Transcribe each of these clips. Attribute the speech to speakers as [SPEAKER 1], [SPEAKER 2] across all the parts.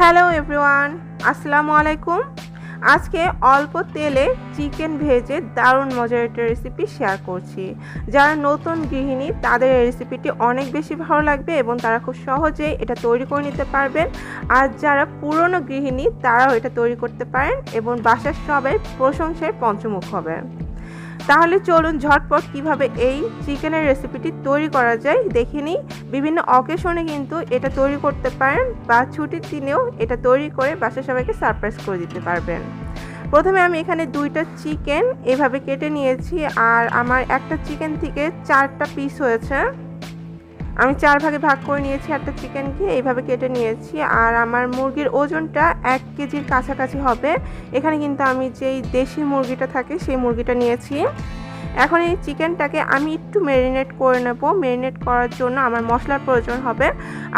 [SPEAKER 1] Hello everyone, আসসালামু আলাইকুম। আজকে অল্প তেলে চিকেন ভেজে দারুণ মজার একটা রেসিপি শেয়ার করছি। যারা নতুন গৃহিণী তাদের এই রেসিপিটি অনেক বেশি ভালো লাগবে এবং তারা খুব সহজেই এটা তৈরি করে নিতে পারবেন। আর যারা পুরনো গৃহিণী তারাও এটা তৈরি করতে পারেন এবং বাসার সবাই প্রশংসায় পঞ্চমুখ হবে। তাহলে চলুন ঝটপট কিভাবে এই চিকেনের রেসিপিটি তৈরি করা যায় দেখে নিই। বিভিন্ন অকেশনে কিন্তু এটা তৈরি করতে পারেন বা ছুটির দিনেও এটা তৈরি করে বাসার সবাইকে সারপ্রাইজ করে দিতে পারবেন। প্রথমে আমি এখানে 2টা চিকেন এভাবে কেটে নিয়েছি, আর আমার একটা চিকেন থেকে 4টা পিস হয়েছে। আমি 4 ভাগে ভাগ করে নিয়েছি একটা চিকেনকে, এইভাবে কেটে নিয়েছি। আর আমার মুরগির ওজনটা 1 কেজির কাছাকাছি হবে। এখানে কিন্তু আমি যেই দেশি মুরগিটা থাকে সেই মুরগিটা নিয়েছি। এখন এই চিকেনটাকে আমি একটু ম্যারিনেট করে নেব। ম্যারিনেট করার জন্য আমার মশলার প্রয়োজন হবে।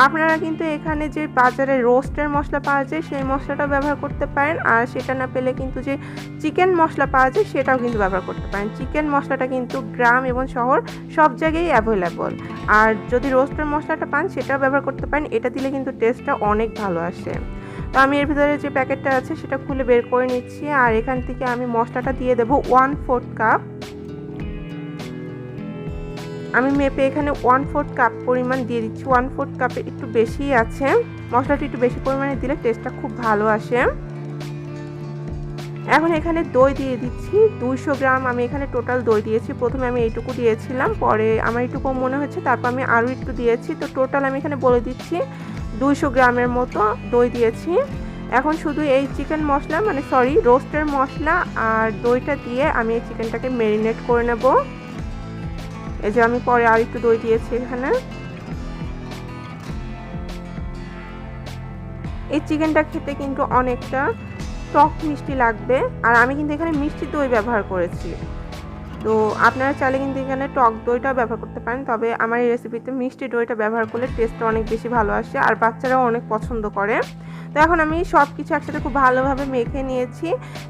[SPEAKER 1] আপনারা কিন্তু এখানে যে বাজারে রোস্টের মশলা পাওয়া যায় সেই মশলাটাও ব্যবহার করতে পারেন, আর সেটা না পেলে কিন্তু যে চিকেন মশলা পাওয়া যায় সেটাও কিন্তু ব্যবহার করতে পারেন। চিকেন মশলাটা কিন্তু গ্রাম এবং শহর সব জায়গায় অ্যাভেলেবল। আর যদি রোস্টের মশলাটা পান সেটাও ব্যবহার করতে পারেন, এটা দিলে কিন্তু টেস্টটা অনেক ভালো আসে। তো আমি এর ভিতরে যে প্যাকেটটা আছে সেটা খুলে বের করে নিচ্ছি, আর এখান থেকে আমি মশলাটা দিয়ে দেবো 1/4 কাপ। আমি মেপে এখানে 1/4 কাপ পরিমাণ দিয়ে দিচ্ছি। 1/4 কাপে একটু বেশি আছে, মশলাটা একটু বেশি পরিমাণে দিলে টেস্টটা খুব ভালো আসে। এখন এখানে দই দিয়ে দিচ্ছি 200 গ্রাম। আমি এখানে টোটাল দই দিয়েছি। প্রথমে আমি এইটুকু দিয়েছিলাম, পরে আমার একটু কম মনে হচ্ছে, তারপর আমি আরও একটু দিয়েছি। তো টোটাল আমি এখানে বলে দিচ্ছি 200 গ্রামের মতো দই দিয়েছি। এখন শুধু এই চিকেন মশলা রোস্টের মশলা আর দইটা দিয়ে আমি এই চিকেনটাকে ম্যারিনেট করে নেব। এই যে আমি পরে আর একটু দই দিয়েছি এখানে। এই চিকেনটা খেতে কিন্তু অনেকটা টক মিষ্টি লাগবে, আর আমি কিন্তু এখানে মিষ্টি দই ব্যবহার করেছি। তো আপনারা চাইলে কিন্তু এখানে টক দইটাও ব্যবহার করতে পারেন, তবে আমার এই রেসিপিতে মিষ্টি দইটা ব্যবহার করলে টেস্টটা অনেক বেশি ভালো আসে, আর বাচ্চারাও অনেক পছন্দ করে। তো এখন আমি সব কিছু একসাথে খুব ভালোভাবে মেখে নিয়েছি।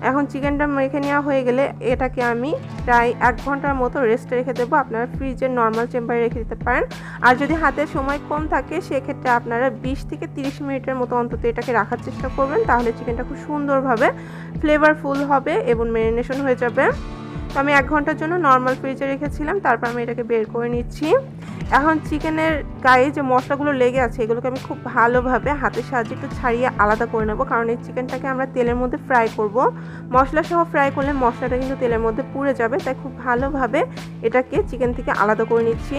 [SPEAKER 1] এখন চিকেনটা মেখে নেওয়া হয়ে গেলে এটাকে আমি প্রায় 1 ঘন্টার মতো রেস্টে রেখে দেবো। আপনারা ফ্রিজের নর্মাল চেম্বারে রেখে দিতে পারেন, আর যদি হাতে সময় কম থাকে সেক্ষেত্রে আপনারা 20 থেকে 30 মিনিটের মতো অন্তত এটাকে রাখার চেষ্টা করবেন। তাহলে চিকেনটা খুব সুন্দরভাবে ফ্লেভারফুল হবে এবং ম্যারিনেশন হয়ে যাবে। তো আমি 1 ঘন্টার জন্য নর্মাল ফ্রিজে রেখেছিলাম, তারপর আমি এটাকে বের করে নিচ্ছি। এখন চিকেনের গায়ে যে মশলাগুলো লেগে আছে এগুলোকে আমি খুব ভালোভাবে হাতের সাহায্যে একটু ছাড়িয়ে আলাদা করে নেব, কারণ এই চিকেনটাকে আমরা তেলের মধ্যে ফ্রাই করব। মশলা সহ ফ্রাই করলে মশলাটা কিন্তু তেলের মধ্যে পুড়ে যাবে, তাই খুব ভালোভাবে এটাকে চিকেন থেকে আলাদা করে নিচ্ছি।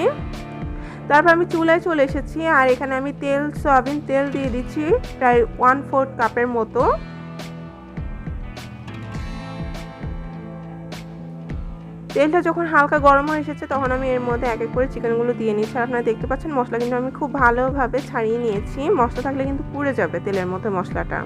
[SPEAKER 1] তারপর আমি চুলায় চলে এসেছি, আর এখানে আমি সয়াবিন তেল দিয়ে দিচ্ছি প্রায় 1/4 কাপের মতো। তেলটা যখন হালকা গরম হয়ে এসেছে তখন আমি এর মধ্যে এক এক করে চিকেনগুলো দিয়ে নিচ্ছি। আর আপনারা দেখতে পাচ্ছেন মশলা কিন্তু আমি খুব ভালোভাবে ছাড়িয়ে নিয়েছি। মশলা থাকলে কিন্তু পুড়ে যাবে তেলের মধ্যে মশলাটা।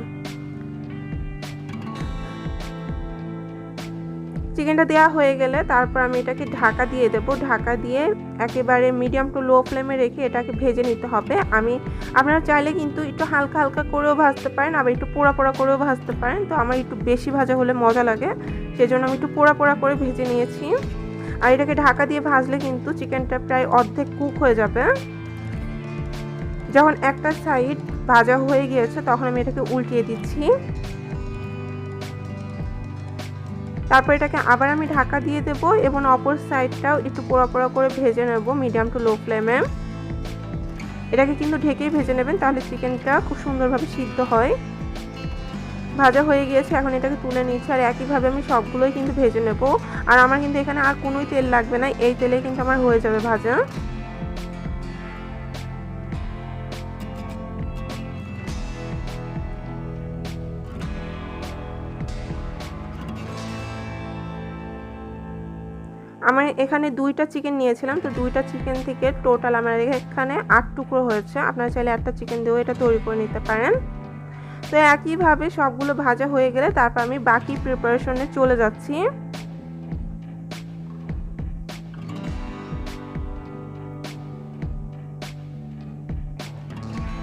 [SPEAKER 1] চিকেনটা দেওয়া হয়ে গেলে তারপর আমি এটাকে ঢাকা দিয়ে দেবো। ঢাকা দিয়ে একেবারে মিডিয়াম টু লো ফ্লেমে রেখে এটাকে ভেজে নিতে হবে। আপনারা চাইলে কিন্তু একটু হালকা হালকা করেও ভাজতে পারেন, আবার একটু পোড়া পোড়া করেও ভাজতে পারেন। তো আমার একটু বেশি ভাজা হলে মজা লাগে, সেজন্য আমি একটু পোড়া পোড়া করে ভেজে নিয়েছি। আর এটাকে ঢাকা দিয়ে ভাজলে কিন্তু চিকেনটা প্রায় অর্ধেক কুক হয়ে যাবে। যখন একটা সাইড ভাজা হয়ে গিয়েছে তখন আমি এটাকে উল্টিয়ে দিচ্ছি। তারপর এটাকে আবার আমি ঢাকা দিয়ে দেব এবং অপর সাইডটাও একটু পোড়া পোড়া করে ভেজে নেব মিডিয়াম টু লো ফ্লেমে। এটাকে কিন্তু ঢেকেই ভেজে নেবেন, তাহলে চিকেনটা খুব সুন্দরভাবে সিদ্ধ হয়। ভাজা হয়ে গিয়েছে, এখন এটাকে তুলে নিচ্ছি। আর একইভাবে আমি সবগুলোই কিন্তু ভেজে নেব। আর আমার কিন্তু এখানে আর কোনোই তেল লাগবে না, এই তেলেই কিন্তু আমার হয়ে যাবে ভাজা। আমার এখানে 2টা চিকেন নিয়েছিলাম, তো 2টা চিকেন থেকে টোটাল আমার এখানে 8 টুকরো হয়েছে। আপনারা চাইলে একটা চিকেন দিয়েও এটা তৈরি করে নিতে পারেন। তো একইভাবে সবগুলো ভাজা হয়ে গেলে তারপর আমি বাকি প্রিপারেশনে চলে যাচ্ছি।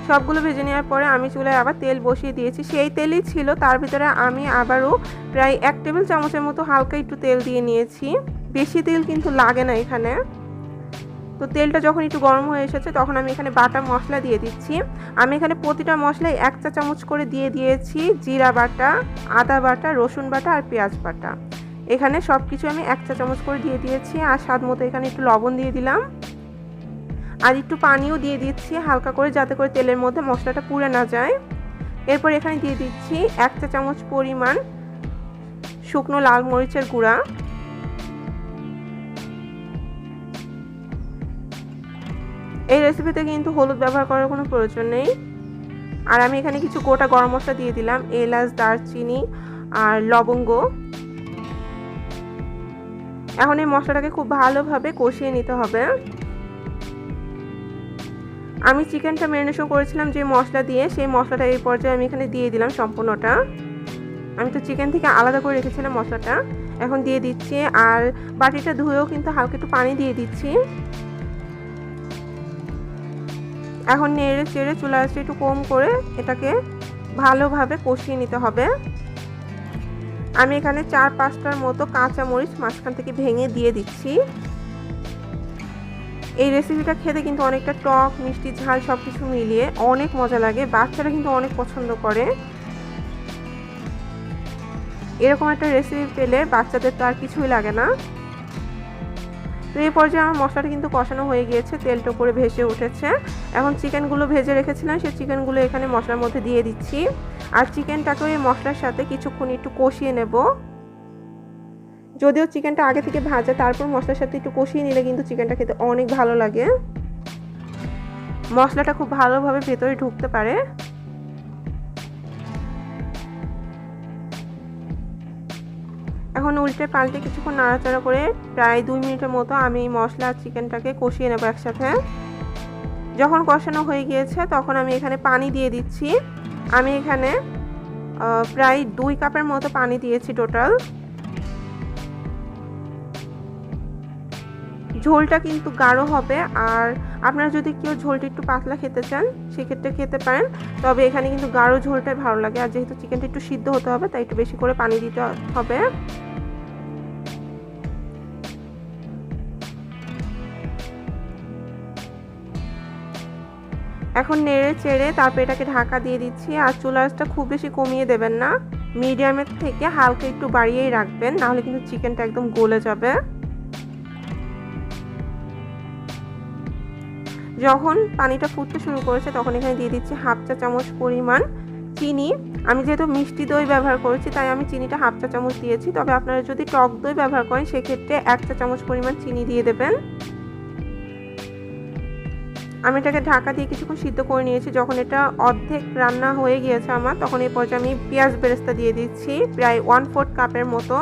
[SPEAKER 1] সবগুলো ভেজে নেওয়ার পরে আমি চুলায় আবার তেল বসিয়ে দিয়েছি। সেই তেলই ছিল, তার ভিতরে আমি আবারও প্রায় 1 টেবিল চামচের মতো হালকা একটু তেল দিয়ে নিয়েছি। বেশি তেল কিন্তু লাগে না এখানে। তো তো তেলটা যখন একটু গরম হয়ে এসেছে তখন আমি এখানে বাটা মশলা দিয়ে দিচ্ছি। আমি এখানে প্রতিটা মশলায় 1 চা চামচ করে দিয়ে দিয়েছি জিরা বাটা, আদা বাটা, রসুন বাটা আর পেঁয়াজ বাটা। এখানে সব কিছু আমি 1 চা চামচ করে দিয়ে দিয়েছি। আর স্বাদ মতো এখানে একটু লবণ দিয়ে দিলাম আর একটু পানিও দিয়ে দিচ্ছি হালকা করে, যাতে করে তেলের মধ্যে মশলাটা পুড়ে না যায়। এরপর এখানে দিয়ে দিচ্ছি 1 চা চামচ পরিমাণ শুকনো লাল মরিচের গুঁড়া। এই রেসিপিতে কিন্তু হলুদ ব্যবহার করার কোনো প্রয়োজন নেই। আর আমি এখানে কিছু গোটা গরম মশলা দিয়ে দিলাম, এলাচ, দারচিনি আর লবঙ্গ। এখন এই মশলাটাকে খুব ভালোভাবে কষিয়ে নিতে হবে। আমি চিকেনটা ম্যারিনেশন করেছিলাম যে মশলা দিয়ে, সেই মশলাটা এই পর্যায়ে আমি এখানে দিয়ে দিলাম সম্পূর্ণটা। আমি তো চিকেন থেকে আলাদা করে রেখেছিলাম মশলাটা, এখন দিয়ে দিচ্ছি। আর বাটিটা ধুয়েও কিন্তু হালকা একটু পানি দিয়ে দিচ্ছি। এখন নেড়ে চেড়ে চুলা আঁচটা একটু কম করে এটাকে ভালোভাবে কষিয়ে নিতে হবে। আমি এখানে 4-5টার মতো কাঁচা মরিচ মাঝখান থেকে ভেঙে দিয়ে দিচ্ছি। এই রেসিপিটা খেতে কিন্তু অনেকটা টক, মিষ্টি, ঝাল সব কিছু মিলিয়ে অনেক মজা লাগে। বাচ্চারা কিন্তু অনেক পছন্দ করে। এরকম একটা রেসিপি পেলে বাচ্চাদের তো আর কিছুই লাগে না। তো এই পর্যায়ে আমার মশলাটা কিন্তু কষানো হয়ে গিয়েছে, তেলটা উপরে ভেসে উঠেছে। এখন চিকেনগুলো ভেজে রেখেছিলাম, সেই চিকেনগুলো এখানে মশলার মধ্যে দিয়ে দিচ্ছি। আর চিকেনটাকেও এই মশলার সাথে কিছুক্ষণ একটু কষিয়ে নেব। যদিও চিকেনটা আগে থেকে ভাজা, তারপর মশলার সাথে একটু কষিয়ে নিলে কিন্তু চিকেনটা খেতে অনেক ভালো লাগে। মশলাটা খুব ভালোভাবে ভেতরে ঢুকতে পারে। এখন উল্টে পাল্টে কিছুক্ষণ নাড়াচাড়া করে প্রায় 2 মিনিটের মতো আমি মশলা আর চিকেনটাকে কষিয়ে নেব একসাথে। যখন কষানো হয়ে গিয়েছে তখন আমি এখানে পানি দিয়ে দিচ্ছি। আমি এখানে প্রায় 2 কাপের মতো পানি দিয়েছি টোটাল। ঝোলটা কিন্তু গাঢ় হবে, আর আপনারা যদি কেউ ঝোলটা একটু পাতলা খেতে চান সেক্ষেত্রে খেতে পারেন, তবে এখানে কিন্তু গাঢ় ঝোলটাই ভালো লাগে। আর যেহেতু চিকেনটা একটু সিদ্ধ হতে হবে তাই একটু বেশি করে পানি দিতে হবে। এখন নেড়ে চেড়ে তারপর এটাকে ঢাকা দিয়ে দিচ্ছি। আর চুলার আঁচটা খুব বেশি কমিয়ে দেবেন না, মিডিয়ামের থেকে হালকা একটু বাড়িয়েই রাখবেন, নাহলে কিন্তু চিকেনটা একদম গলে যাবে। যখন পানিটা ফুটতে শুরু করেছে তখন এখানে দিয়ে দিচ্ছি 1/2 চা চামচ পরিমাণ চিনি। আমি যেহেতু মিষ্টি দই ব্যবহার করেছি তাই আমি চিনিটা 1/2 চা চামচ দিয়েছি, তবে আপনারা যদি টক দই ব্যবহার করেন সেক্ষেত্রে 1 চা চামচ পরিমাণ চিনি দিয়ে দেবেন। আমি এটাকে ঢাকা দিয়ে কিছুক্ষণ সিদ্ধ করে নিয়েছি। যখন এটা অর্ধেক রান্না হয়ে গিয়েছে আমার, তখন এই পর্যায়ে আমি পেঁয়াজ বেরেস্তা দিয়ে দিচ্ছি প্রায় 1/4 কাপের মতো।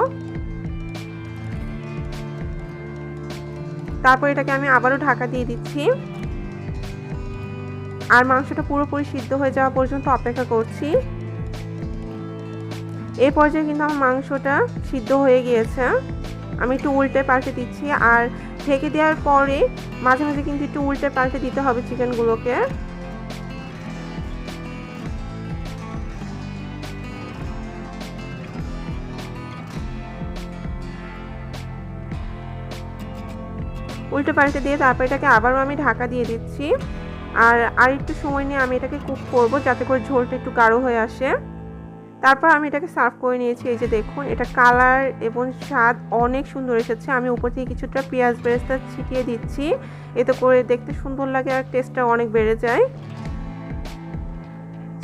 [SPEAKER 1] তারপর এটাকে আমি আবারও ঢাকা দিয়ে দিচ্ছি আর মাংসটা পুরোপুরি সিদ্ধ হয়ে যাওয়া পর্যন্ত অপেক্ষা করছি। এই পর্যায়ে কিন্তু আমার মাংসটা সিদ্ধ হয়ে গিয়েছে। আমি একটু উল্টে পাল্টে দিচ্ছি, আর ঢেকে দেওয়ার পরে মাঝে মাঝে কিন্তু একটু উল্টে পাল্টে দিতে হবে চিকেনগুলোকে। উল্টে পাল্টে দিয়ে তারপর এটাকে আবারও আমি ঢাকা দিয়ে দিচ্ছি। আর একটু সময় নিয়ে আমি এটাকে কুক করব যাতে করে ঝোলটা একটু গাঢ় হয়ে আসে। তারপর আমি এটাকে সার্ভ করে নিয়েছি। এই যে দেখুন, এটা কালার এবং স্বাদ অনেক সুন্দর এসেছে। আমি উপর থেকে কিছুটা পেঁয়াজ বেরেস্তা ছিটিয়ে দিচ্ছি, এতে করে দেখতে সুন্দর লাগে আর টেস্টটা অনেক বেড়ে যায়।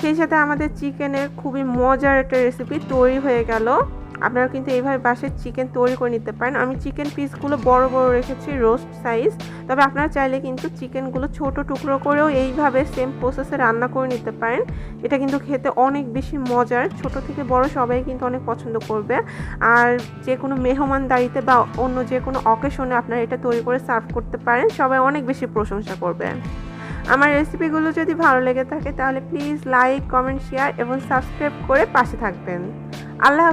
[SPEAKER 1] সেই সাথে আমাদের চিকেনের খুবই মজার একটা রেসিপি তৈরি হয়ে গেল। আপনারা কিন্তু এইভাবে বাসায় চিকেন তৈরি করে নিতে পারেন। আমি চিকেন পিসগুলো বড় বড় রেখেছি, রোস্ট সাইজ, তবে আপনারা চাইলে কিন্তু চিকেনগুলো ছোট টুকরো করেও এইভাবে সেম প্রসেসে রান্না করে নিতে পারেন। এটা কিন্তু খেতে অনেক বেশি মজার, ছোট থেকে বড় সবাই কিন্তু অনেক পছন্দ করবে। আর যে কোনো মেহমানদারিতে বা অন্য যে কোনো অকেশনে আপনারা এটা তৈরি করে সার্ভ করতে পারেন, সবাই অনেক বেশি প্রশংসা করবে। আমার রেসিপিগুলো যদি ভালো লেগে থাকে তাহলে প্লিজ লাইক, কমেন্ট, শেয়ার এবং সাবস্ক্রাইব করে পাশে থাকবেন। আল্লাহ।